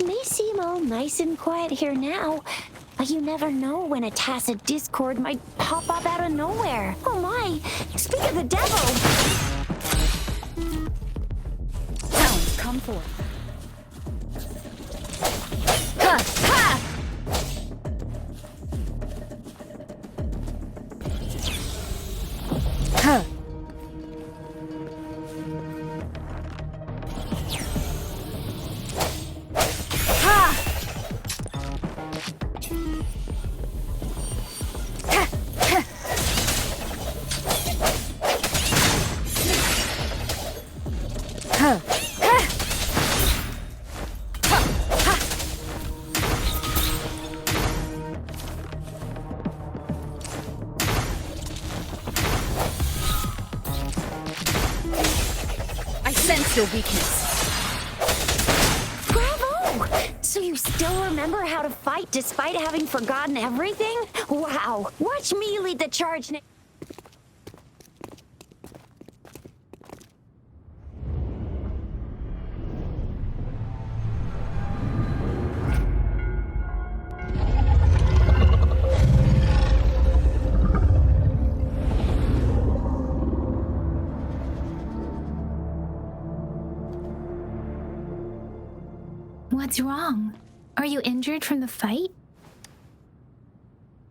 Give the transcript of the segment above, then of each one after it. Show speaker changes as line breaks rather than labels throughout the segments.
may seem all nice and quiet here now, but you never know when a tacit discord might pop up out of nowhere. Oh my! Speak of the devil!
Sounds come forth.
Ha! Ha!
Huh. I sense your weakness.
Bravo! So you still remember how to fight despite having forgotten everything? Wow! Watch me lead the charge now.
What's wrong? Are you injured from the fight?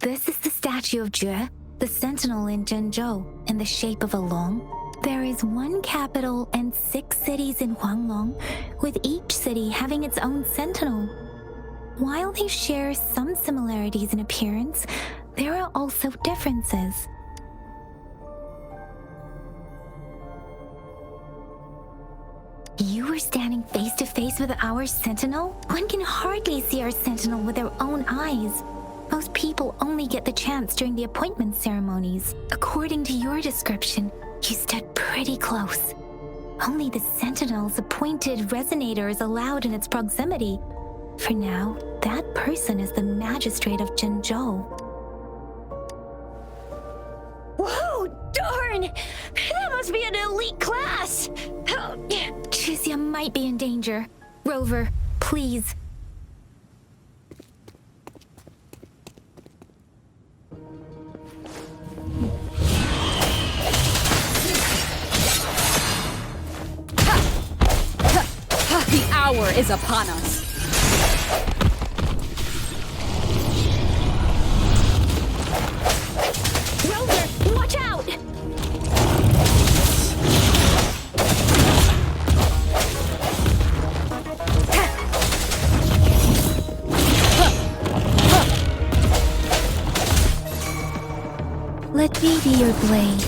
This is the statue of Jue, the sentinel in Zhenzhou, in the shape of a long. There is one capital and 6 cities in Huanglong, with each city having its own sentinel. While they share some similarities in appearance, there are also differences. You were standing face to face with our sentinel? One can hardly see our sentinel with their own eyes. Most people only get the chance during the appointment ceremonies. According to your description, you stood pretty close. Only the sentinel's appointed resonator is allowed in its proximity. For now, that person is the magistrate of Zhenzhou.
Whoa! Darn! That must be an elite class!
Chixia might be in danger. Rover, please.
The hour is upon us.
Rover, watch out!
Let me be your blade.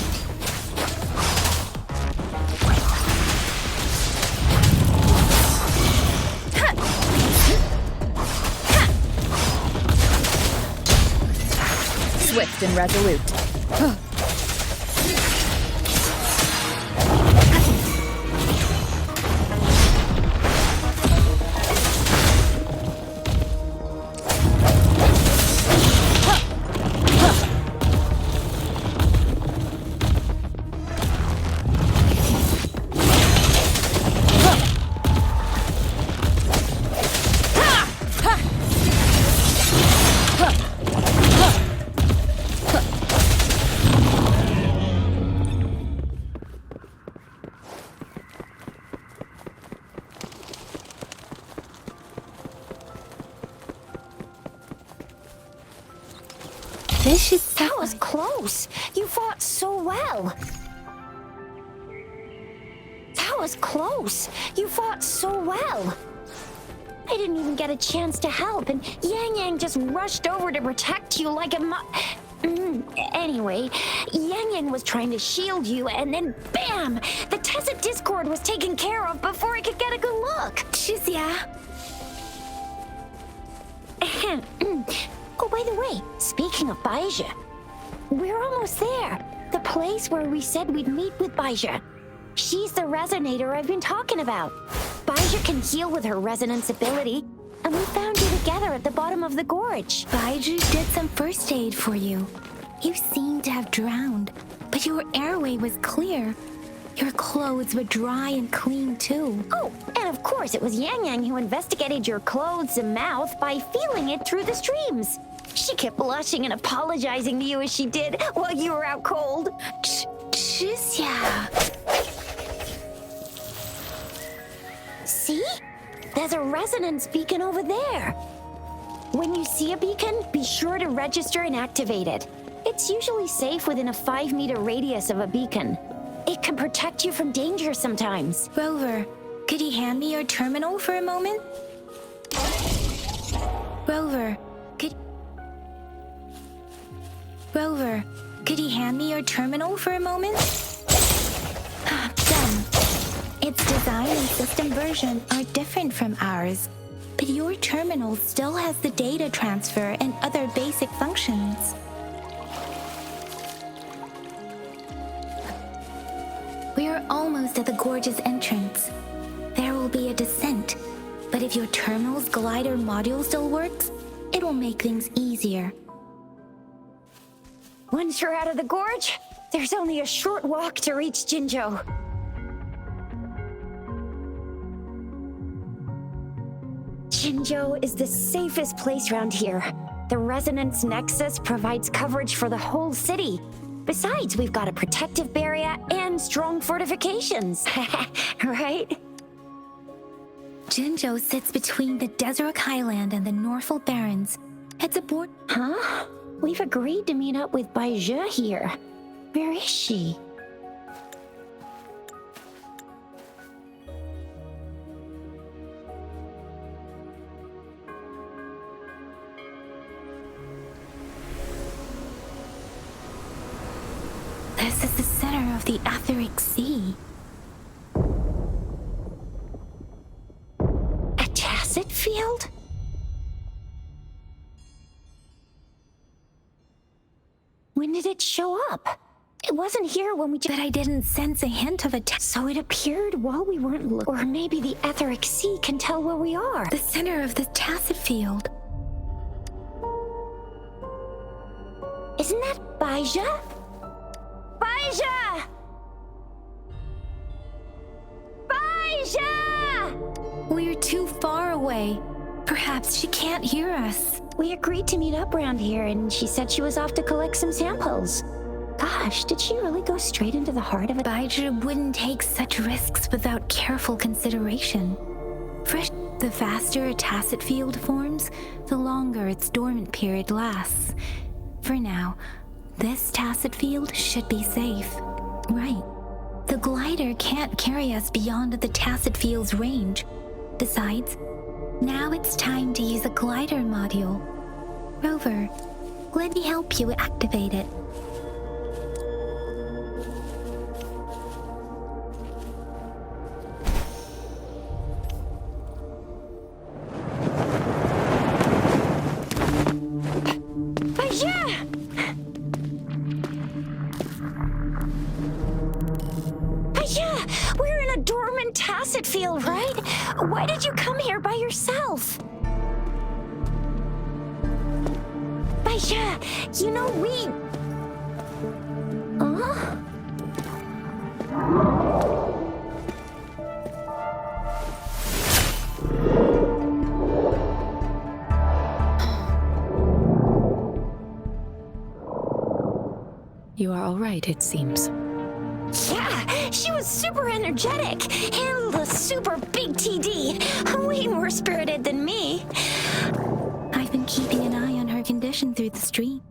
Swift and resolute.
This is
That was close. You fought so well. That was close. You fought so well. I didn't even get a chance to help, and Yang Yang just rushed over to protect you like a Anyway, Yang Yang was trying to shield you, and then BAM! The tacit discord was taken care of before I could get a good look.
Chixia.
Oh, by the way, speaking of Baizhi, we're almost there. The place where we said we'd meet with Baizhi. She's the resonator I've been talking about. Baizhi can heal with her resonance ability, and we found you together at the bottom of the gorge.
Baizhi did some first aid for you. You seemed to have drowned, but your airway was clear. Your clothes were dry and clean too.
Oh, and of course it was Yang Yang who investigated your clothes and mouth by feeling it through the streams. She kept blushing and apologizing to you as she did while you were out cold.
Shizia.
See? There's a resonance beacon over there. When you see a beacon, be sure to register and activate it. It's usually safe within a 5-meter radius of a beacon. It can protect you from danger sometimes.
Rover, could you hand me your terminal for a moment? Rover, could you hand me your terminal for a moment? Done. Its design and system version are different from ours, but your terminal still has the data transfer and other basic functions. We are almost at the gorge's entrance. There will be a descent, but if your terminal's glider module still works, it will make things easier.
Once you're out of the gorge, there's only a short walk to reach Jinzhou. Jinzhou is the safest place around here. The Resonance Nexus provides coverage for the whole city. Besides, we've got a protective barrier and strong fortifications. Right?
Jinzhou sits between the Desert Highland and the Norfolk Barrens. It's a board.
Huh? We've agreed to meet up with Baizhe here. Where is she?
This is the center of the Etheric Sea.
A tacit field? When did it show up? It wasn't here when we
But I didn't sense a hint of a
So it appeared while we weren't looking. Or maybe the Etheric Sea can tell where we are.
the center of the tacit field.
Isn't that Baizhe? Baizhe! Baizhe!
We're too far away. Perhaps she can't hear us.
We agreed to meet up around here, and she said she was off to collect some samples. Gosh, did she really go straight into the heart of it?
Baizhe wouldn't take such risks without careful consideration. The faster a tacit field forms, the longer its dormant period lasts. For now, this tacit field should be safe. Right. The glider can't carry us beyond the tacit field's range. Besides, now it's time to use a glider module. Rover, let me help you activate it.
We're in a dormant tacit field, right? Why did you come here by yourself? Baizhe, you know we... Huh?
You are all right, it seems.
Yeah, she was super energetic. Handled a super big TD. Way more spirited than me.
I've been keeping an eye on her condition through the stream.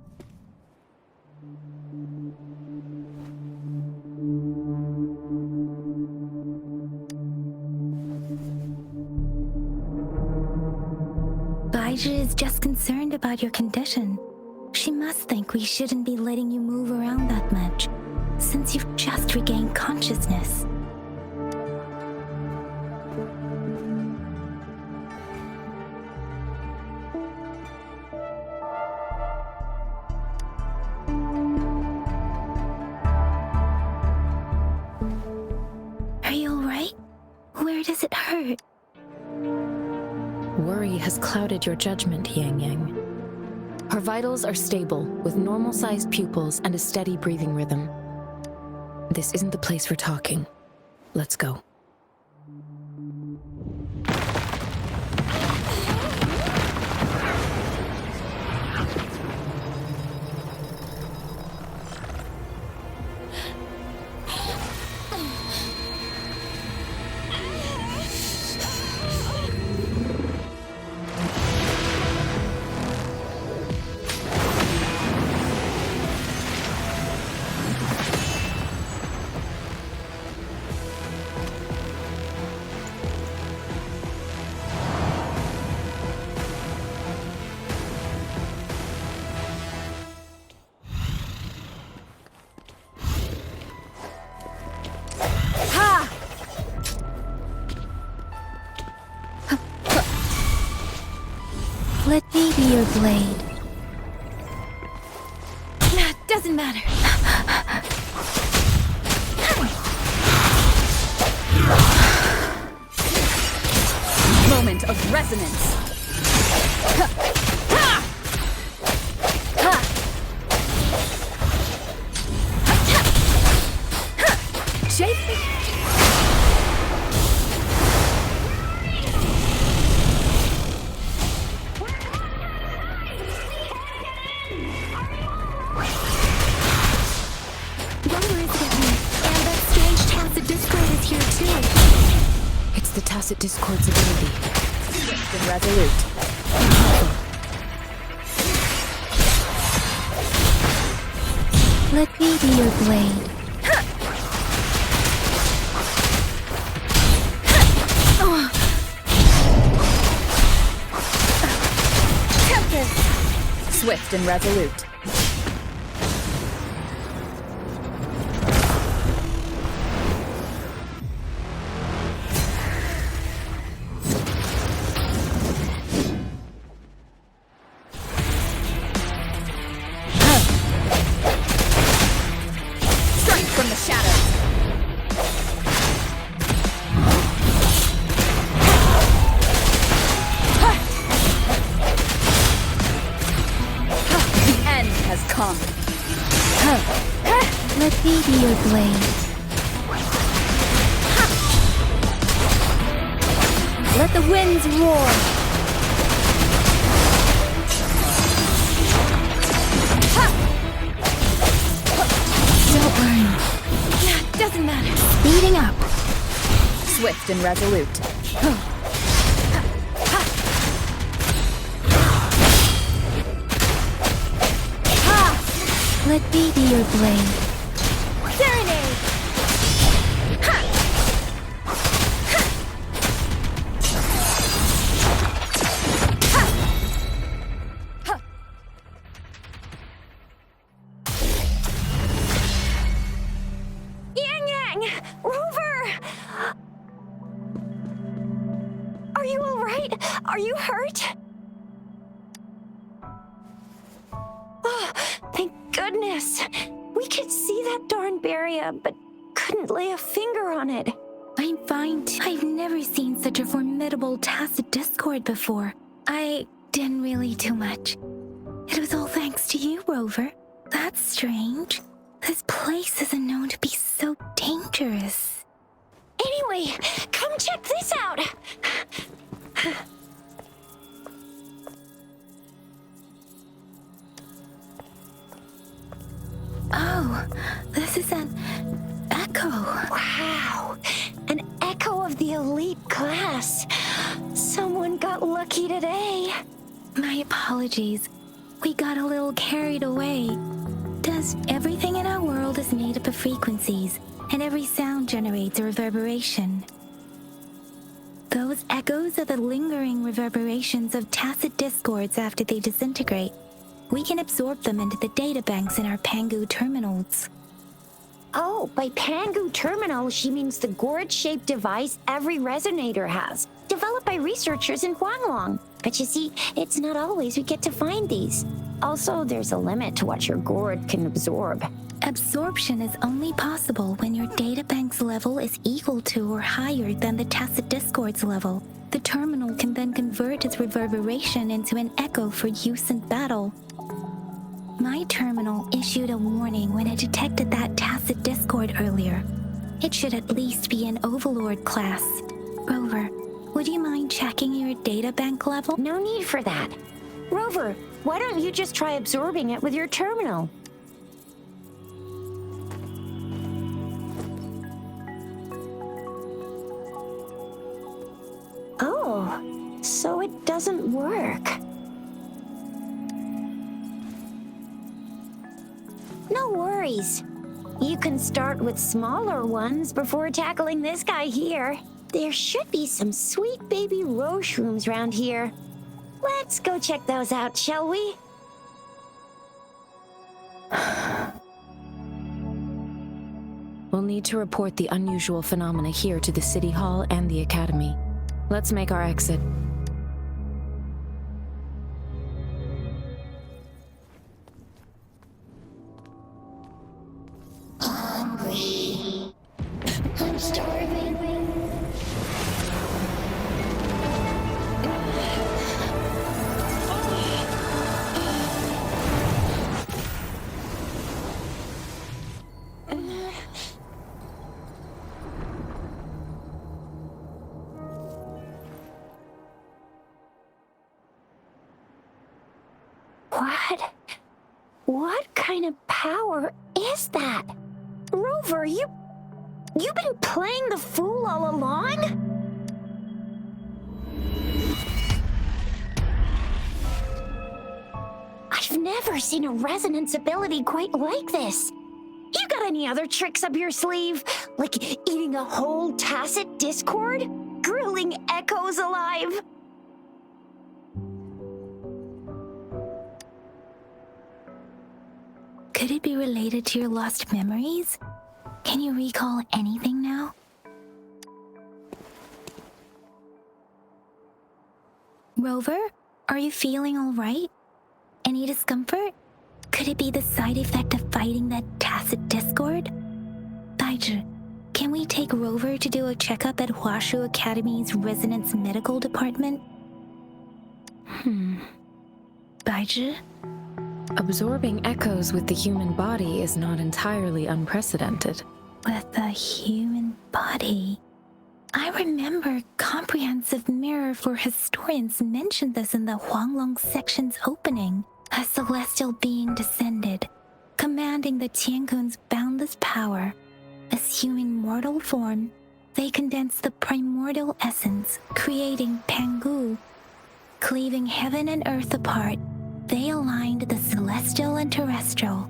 Baizhe is just concerned about your condition. She must think we shouldn't be letting you move around that much, since you've just regained consciousness. Are you alright? Where does it hurt?
Worry has clouded your judgment, Yang Yang. Her vitals are stable, with normal-sized pupils and a steady breathing rhythm. This isn't the place for talking. Let's go.
Let me be your blade.
Doesn't matter. Moment of resonance. Shape.
It's the tacit discord's ability.
Swift and resolute.
Let me be your blade.
Tempest. Swift and resolute. From the shadows. The end has come.
Let me be your blade.
Let the winds roar.
Don't worry.
Doesn't matter.
Speeding up.
Swift and resolute.
Let me be your blade.
Serenade.
Rover! Are you all right? Are you hurt? Oh, thank goodness. We could see that darn barrier, but couldn't lay a finger on it.
I'm fine. I've never seen such a formidable tacit discord before. I didn't really do much. It was all thanks to you, Rover. That's strange. This place isn't known to be so dangerous.
Anyway, come check this out.
Oh, this is an echo.
Wow, an echo of the elite class. Someone got lucky today.
My apologies. We got a little carried away. Everything in our world is made up of frequencies, and every sound generates a reverberation. Those echoes are the lingering reverberations of tacit discords after they disintegrate. We can absorb them into the databanks in our Pangu terminals.
Oh, by Pangu terminal, she means the gourd-shaped device every resonator has, developed by researchers in Huanglong. But you see, it's not always we get to find these. Also, there's a limit to what your gourd can absorb.
Absorption is only possible when your databank's level is equal to or higher than the tacit discord's level. The terminal can then convert its reverberation into an echo for use in battle. My terminal issued a warning when it detected that tacit discord earlier. It should at least be an Overlord class. Rover, would you mind checking your data bank level?
No need for that. Rover, why don't you just try absorbing it with your terminal? Oh, so it doesn't work. No worries. You can start with smaller ones before tackling this guy here. There should be some sweet baby roche rooms around here. Let's go check those out, shall we?
We'll need to report the unusual phenomena here to the City Hall and the Academy. Let's make our exit.
Hungry. I'm starving. What kind of power is that? Rover, you've been playing the fool all along? I've never seen a resonance ability quite like this. You got any other tricks up your sleeve? Like eating a whole tacit discord? Grilling echoes alive?
Could it be related to your lost memories? Can you recall anything now? Rover, are you feeling all right? Any discomfort? Could it be the side effect of fighting that tacit discord? Baizhi, can we take Rover to do a checkup at Huashu Academy's Resonance Medical Department? Baizhi?
Absorbing echoes with the human body is not entirely unprecedented.
With the human body. I remember Comprehensive Mirror for Historians mentioned this in the Huanglong section's opening. A celestial being descended, commanding the Tiankun's boundless power. Assuming mortal form, they condensed the primordial essence, creating Pangu. Cleaving heaven and earth apart, they aligned the celestial and terrestrial.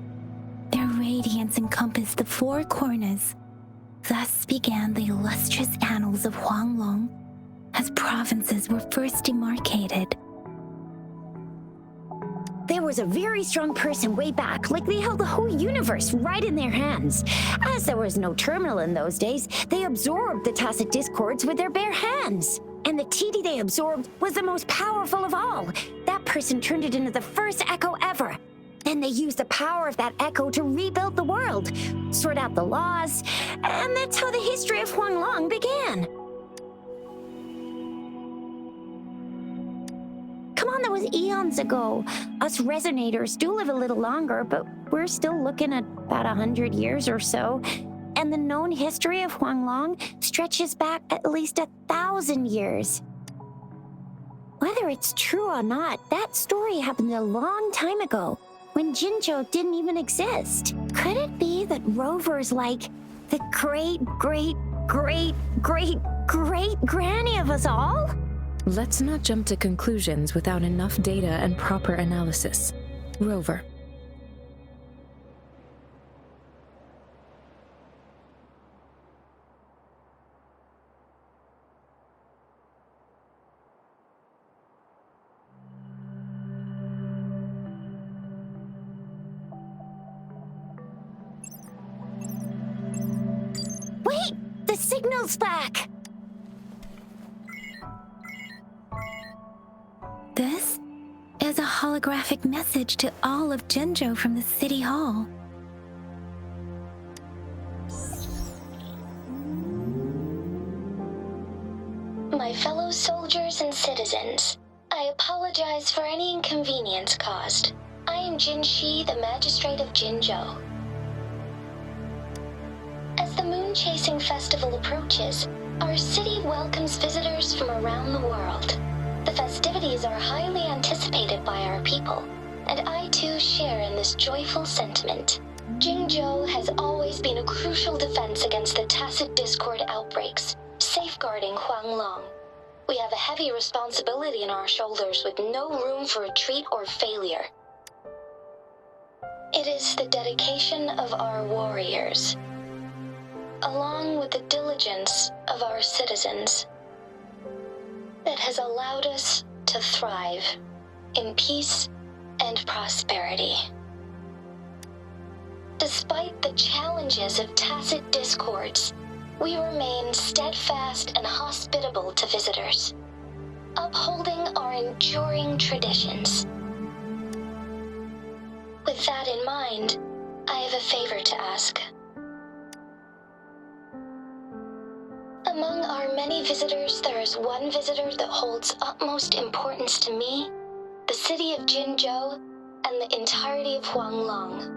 Their radiance encompassed the four corners. Thus began the illustrious annals of Huanglong, as provinces were first demarcated.
There was a very strong person way back, like they held the whole universe right in their hands. As there was no terminal in those days, they absorbed the tacit discords with their bare hands. And the TD they absorbed was the most powerful of all. That person turned it into the first echo ever. Then they used the power of that echo to rebuild the world, sort out the laws, and that's how the history of Huanglong began. Come on, that was eons ago. Us resonators do live a little longer, but we're still looking at about 100 years or so. And the known history of Huanglong stretches back at least 1,000 years. Whether it's true or not, that story happened a long time ago, when Jinzhou didn't even exist. Could it be that Rover's like the great granny of us all?
Let's not jump to conclusions without enough data and proper analysis. Rover.
Wait! The signal's back!
This is a holographic message to all of Jinzhou from the City Hall.
My fellow soldiers and citizens, I apologize for any inconvenience caused. I am Jin Shi, the Magistrate of Jinzhou. As the moon Wind-chasing festival approaches, our city welcomes visitors from around the world. The festivities are highly anticipated by our people, and I too share in this joyful sentiment. Jingzhou has always been a crucial defense against the tacit discord outbreaks, safeguarding Huanglong. We have a heavy responsibility on our shoulders with no room for retreat or failure. It is the dedication of our warriors, along with the diligence of our citizens, that has allowed us to thrive in peace and prosperity. Despite the challenges of tacit discords, we remain steadfast and hospitable to visitors, upholding our enduring traditions. With that in mind, I have a favor to ask. Among our many visitors, there is one visitor that holds utmost importance to me, the city of Jinzhou, and the entirety of Huanglong.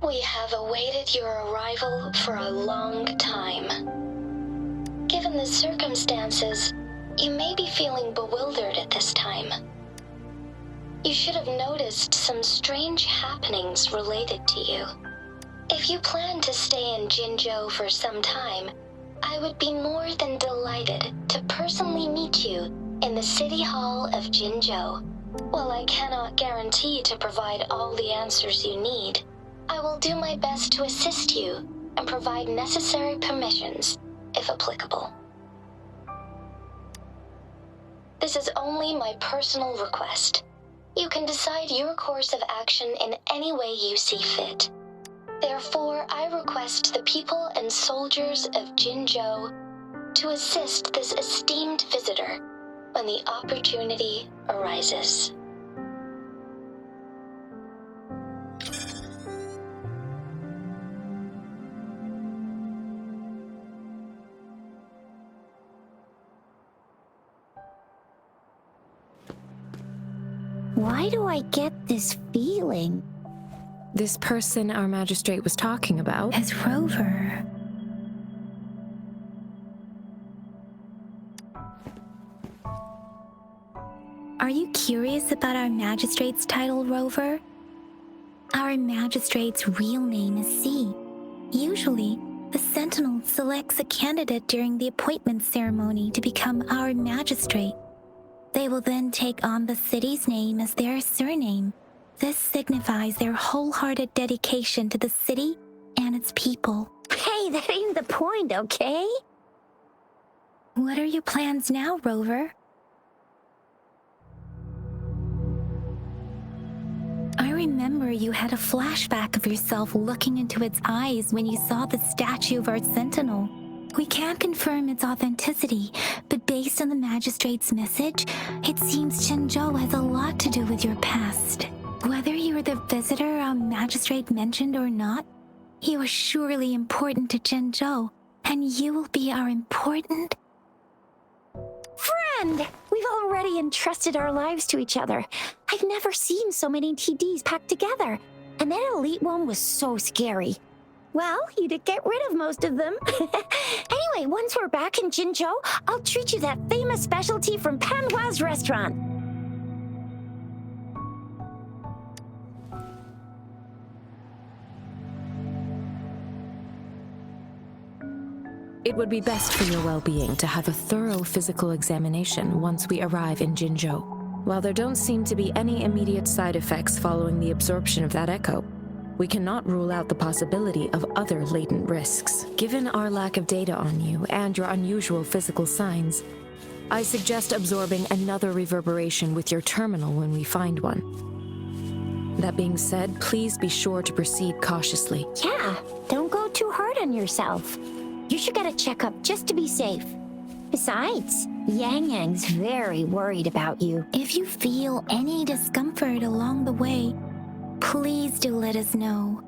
We have awaited your arrival for a long time. Given the circumstances, you may be feeling bewildered at this time. You should have noticed some strange happenings related to you. If you plan to stay in Jinzhou for some time, I would be more than delighted to personally meet you in the City Hall of Jinzhou. While I cannot guarantee to provide all the answers you need, I will do my best to assist you and provide necessary permissions, if applicable. This is only my personal request. You can decide your course of action in any way you see fit. Therefore, I request the people and soldiers of Jinzhou to assist this esteemed visitor when the opportunity arises.
Why do I get this feeling?
This person our magistrate was talking about.
As Rover. Are you curious about our magistrate's title, Rover? Our magistrate's real name is C. Usually, the Sentinel selects a candidate during the appointment ceremony to become our magistrate. They will then take on the city's name as their surname. This signifies their wholehearted dedication to the city and its people. Hey, that ain't the point, okay? What are your plans now, Rover? I remember you had a flashback of yourself looking into its eyes when you saw the statue of our Sentinel. We can't confirm its authenticity, but based on the magistrate's message, it seems Jinzhou has a lot to do with your past. Whether you were the visitor our magistrate mentioned or not, you are surely important to Jinzhou, and you will be our important friend! We've already entrusted our lives to each other. I've never seen so many TDs packed together, and that elite one was so scary. Well, you did get rid of most of them. Anyway, once we're back in Jinzhou, I'll treat you that famous specialty from Panhua's restaurant.
It would be best for your well-being to have a thorough physical examination once we arrive in Jinzhou. While there don't seem to be any immediate side effects following the absorption of that echo, we cannot rule out the possibility of other latent risks. Given our lack of data on you and your unusual physical signs, I suggest absorbing another reverberation with your terminal when we find one. That being said, please be sure to proceed cautiously.
Yeah, don't go too hard on yourself. You should get a checkup just to be safe. Besides, Yang Yang's very worried about you.
If you feel any discomfort along the way, please do let us know.